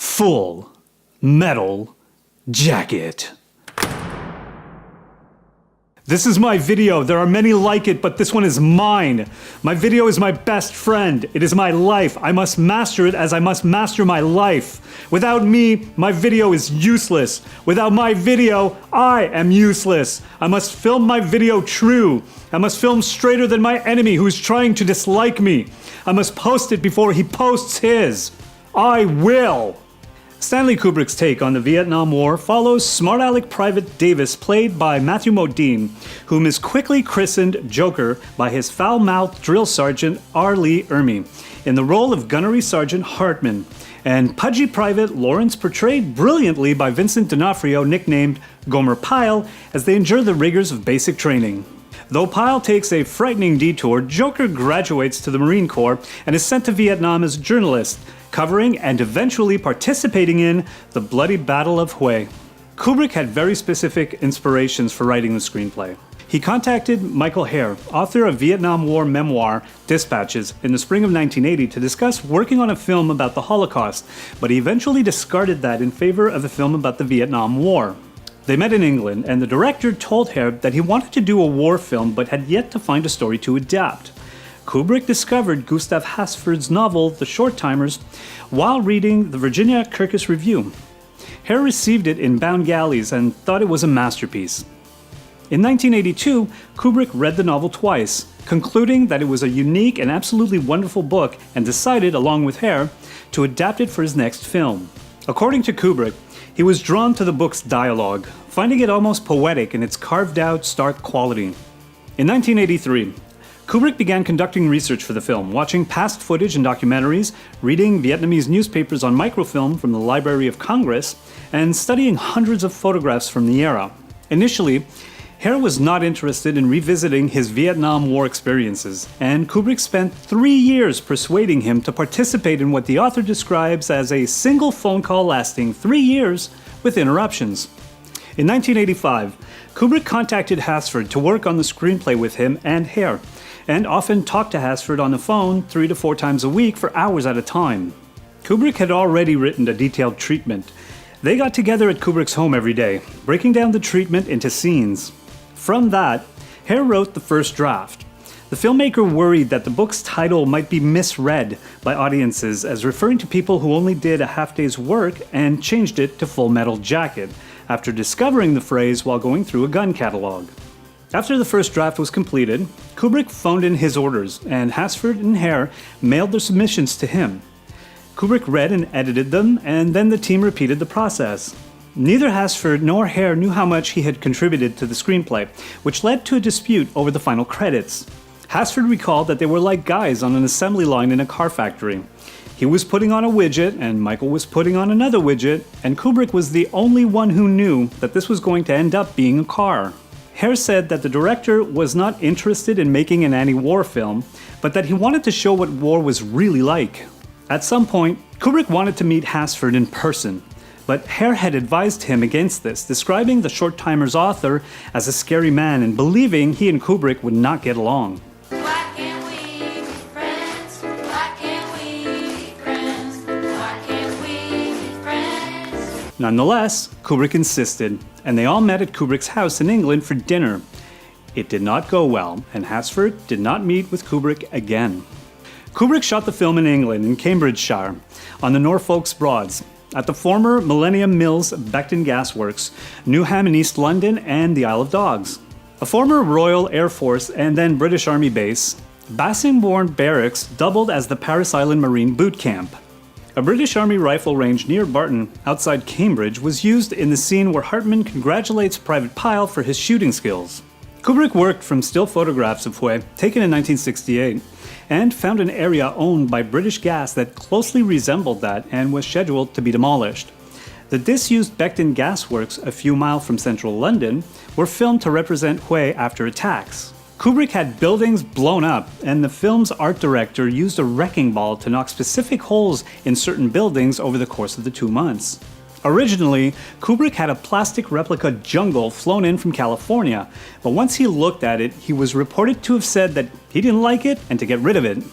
Full Metal Jacket. This is my video. There are many like it, but this one is mine. My video is my best friend. It is my life. I must master it as I must master my life. Without me, my video is useless. Without my video, I am useless. I must film my video true. I must film straighter than my enemy who is trying to dislike me. I must post it before he posts his. I will. Stanley Kubrick's take on the Vietnam War follows smart aleck Private Devious, played by Matthew Modine, whom is quickly christened Joker by his foul-mouthed drill sergeant R. Lee Ermey, in the role of Gunnery Sergeant Hartman, and pudgy Private Lawrence, portrayed brilliantly by Vincent D'Onofrio, nicknamed Gomer Pyle, as they endure the rigors of basic training. Though Pyle takes a frightening detour, Joker graduates to the Marine Corps and is sent to Vietnam as a journalist, covering and eventually participating in the bloody Battle of Hue. Kubrick had very specific inspirations for writing the screenplay. He contacted Michael Herr, author of Vietnam War memoir Dispatches, in the spring of 1980 to discuss working on a film about the Holocaust, but he eventually discarded that in favor of a film about the Vietnam War. They met in England, and the director told Herr that he wanted to do a war film but had yet to find a story to adapt. Kubrick discovered Gustav Hasford's novel The Short-Timers while reading the Virginia Kirkus Review. Herr received it in bound galleys and thought it was a masterpiece. In 1982, Kubrick read the novel twice, concluding that it was a unique and absolutely wonderful book, and decided, along with Herr, to adapt it for his next film. According to Kubrick, he was drawn to the book's dialogue, finding it almost poetic in its carved-out, stark quality. In 1983, Kubrick began conducting research for the film, watching past footage and documentaries, reading Vietnamese newspapers on microfilm from the Library of Congress, and studying hundreds of photographs from the era. Initially, Herr was not interested in revisiting his Vietnam War experiences, and Kubrick spent 3 years persuading him to participate in what the author describes as a single phone call lasting 3 years with interruptions. In 1985, Kubrick contacted Hasford to work on the screenplay with him and Herr, and often talked to Hasford on the phone 3 to 4 times a week for hours at a time. Kubrick had already written a detailed treatment. They got together at Kubrick's home every day, breaking down the treatment into scenes. From that, Herr wrote the first draft. The filmmaker worried that the book's title might be misread by audiences as referring to people who only did a half day's work, and changed it to Full Metal Jacket, after discovering the phrase while going through a gun catalog. After the first draft was completed, Kubrick phoned in his orders, and Hasford and Herr mailed their submissions to him. Kubrick read and edited them, and then the team repeated the process. Neither Hasford nor Herr knew how much he had contributed to the screenplay, which led to a dispute over the final credits. Hasford recalled that they were like guys on an assembly line in a car factory. He was putting on a widget, and Michael was putting on another widget, and Kubrick was the only one who knew that this was going to end up being a car. Herr said that the director was not interested in making an anti-war film, but that he wanted to show what war was really like. At some point, Kubrick wanted to meet Hasford in person, but Herr had advised him against this, describing the Short-Timers author as a scary man and believing he and Kubrick would not get along. Why can't we be friends? Why can't we be friends? Why can't we be friends? Nonetheless, Kubrick insisted, and they all met at Kubrick's house in England for dinner. It did not go well, and Hasford did not meet with Kubrick again. Kubrick shot the film in England, in Cambridgeshire, on the Norfolk Broads, at the former Millennium Mills Beckton Gas Works, Newham in East London, and the Isle of Dogs. A former Royal Air Force and then British Army base, Bassingbourn Barracks doubled as the Paris Island Marine Boot Camp. A British Army rifle range near Barton, outside Cambridge, was used in the scene where Hartman congratulates Private Pyle for his shooting skills. Kubrick worked from still photographs of Hue, taken in 1968, and found an area owned by British Gas that closely resembled that and was scheduled to be demolished. The disused Beckton Gas Works, a few miles from central London, were filmed to represent Hue after attacks. Kubrick had buildings blown up, and the film's art director used a wrecking ball to knock specific holes in certain buildings over the course of the 2 months. Originally, Kubrick had a plastic replica jungle flown in from California, but once he looked at it, he was reported to have said that he didn't like it and to get rid of it.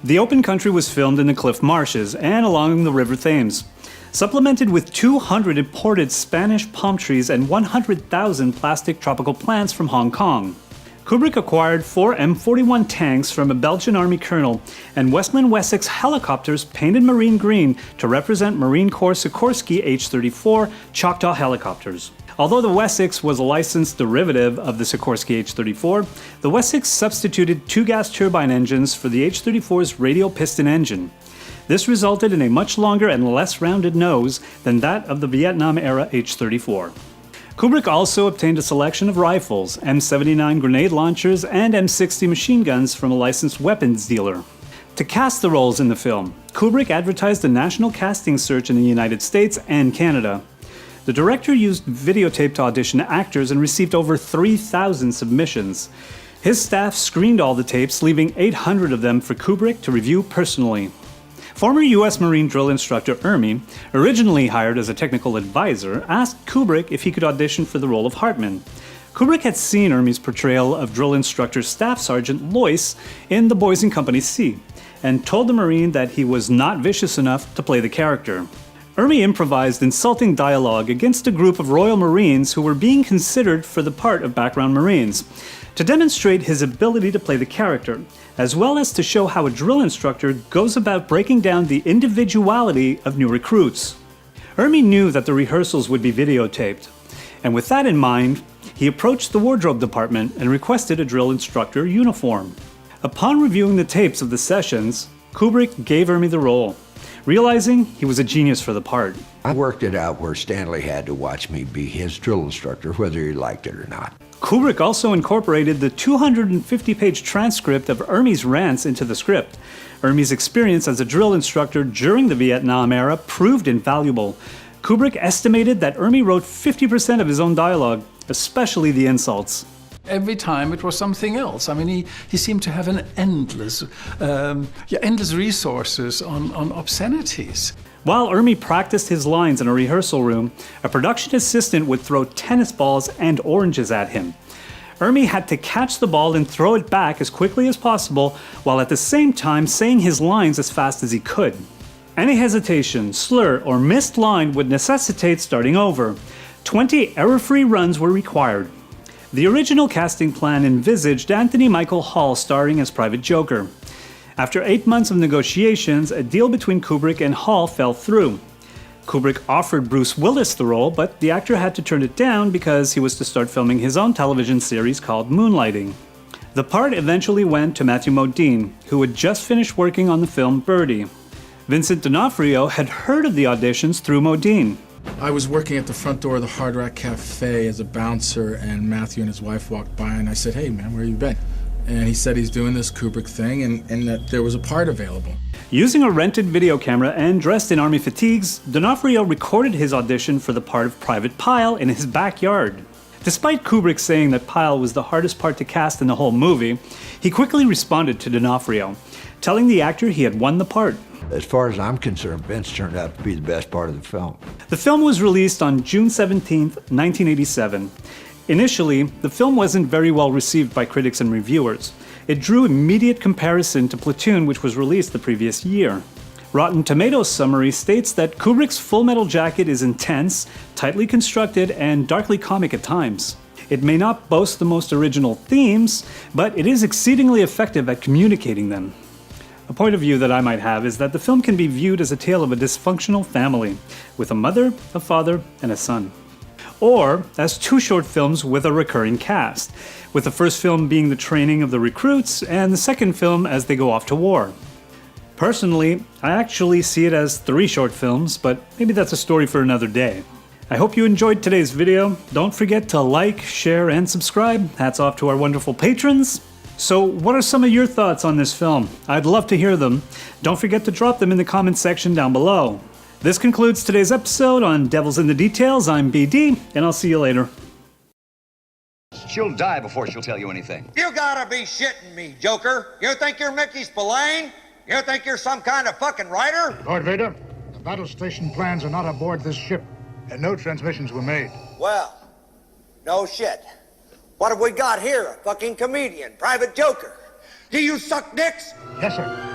The open country was filmed in the cliff marshes and along the River Thames. supplemented with 200 imported Spanish palm trees and 100,000 plastic tropical plants from Hong Kong. Kubrick acquired 4 M41 tanks from a Belgian Army colonel and Westland Wessex helicopters painted marine green to represent Marine Corps Sikorsky H-34 Choctaw helicopters. Although the Wessex was a licensed derivative of the Sikorsky H-34, the Wessex substituted 2 gas turbine engines for the H-34's radial piston engine. This resulted in a much longer and less rounded nose than that of the Vietnam-era H-34. Kubrick also obtained a selection of rifles, M79 grenade launchers, and M60 machine guns from a licensed weapons dealer. To cast the roles in the film, Kubrick advertised a national casting search in the United States and Canada. The director used videotape to audition actors and received over 3,000 submissions. His staff screened all the tapes, leaving 800 of them for Kubrick to review personally. Former U.S. Marine drill instructor Ermey, originally hired as a technical advisor, asked Kubrick if he could audition for the role of Hartman. Kubrick had seen Ermey's portrayal of drill instructor Staff Sergeant Loyce in The Boys in Company C, and told the Marine that he was not vicious enough to play the character. Ermey improvised insulting dialogue against a group of Royal Marines who were being considered for the part of background Marines, to demonstrate his ability to play the character, as well as to show how a drill instructor goes about breaking down the individuality of new recruits. Ermey knew that the rehearsals would be videotaped, and with that in mind, he approached the wardrobe department and requested a drill instructor uniform. Upon reviewing the tapes of the sessions, Kubrick gave Ermey the role, realizing he was a genius for the part. I worked it out where Stanley had to watch me be his drill instructor, whether he liked it or not. Kubrick also incorporated the 250-page transcript of Ermey's rants into the script. Ermey's experience as a drill instructor during the Vietnam era proved invaluable. Kubrick estimated that Ermey wrote 50% of his own dialogue, especially the insults. Every time it was something else. I mean, he seemed to have an endless resources on obscenities. While Ermey practiced his lines in a rehearsal room, a production assistant would throw tennis balls and oranges at him. Ermey had to catch the ball and throw it back as quickly as possible, while at the same time saying his lines as fast as he could. Any hesitation, slur, or missed line would necessitate starting over. 20 error-free runs were required. The original casting plan envisaged Anthony Michael Hall starring as Private Joker. After 8 months of negotiations, a deal between Kubrick and Hall fell through. Kubrick offered Bruce Willis the role, but the actor had to turn it down because he was to start filming his own television series called Moonlighting. The part eventually went to Matthew Modine, who had just finished working on the film Birdie. Vincent D'Onofrio had heard of the auditions through Modine. I was working at the front door of the Hard Rock Cafe as a bouncer, and Matthew and his wife walked by, and I said, "Hey, man, where you been?" And he said he's doing this Kubrick thing, and that there was a part available. Using a rented video camera and dressed in Army fatigues, D'Onofrio recorded his audition for the part of Private Pyle in his backyard. Despite Kubrick saying that Pyle was the hardest part to cast in the whole movie, he quickly responded to D'Onofrio, telling the actor he had won the part. As far as I'm concerned, Vince turned out to be the best part of the film. The film was released on June 17, 1987. Initially, the film wasn't very well received by critics and reviewers. It drew immediate comparison to Platoon, which was released the previous year. Rotten Tomatoes summary states that Kubrick's Full Metal Jacket is intense, tightly constructed, and darkly comic at times. It may not boast the most original themes, but it is exceedingly effective at communicating them. A point of view that I might have is that the film can be viewed as a tale of a dysfunctional family, with a mother, a father, and a son. Or as 2 short films with a recurring cast, with the first film being the training of the recruits and the second film as they go off to war. Personally, I actually see it as 3 short films, but maybe that's a story for another day. I hope you enjoyed today's video. Don't forget to like, share, and subscribe. Hats off to our wonderful patrons. So what are some of your thoughts on this film? I'd love to hear them. Don't forget to drop them in the comments section down below. This concludes today's episode on Devils in the Details. I'm BD, and I'll see you later. She'll die before she'll tell you anything. You gotta be shitting me, Joker. You think you're Mickey Spillane? You think you're some kind of fucking writer? Lord Vader, the battle station plans are not aboard this ship, and no transmissions were made. Well, no shit. What have we got here? A fucking comedian, Private Joker. Do you suck dicks? Yes, sir.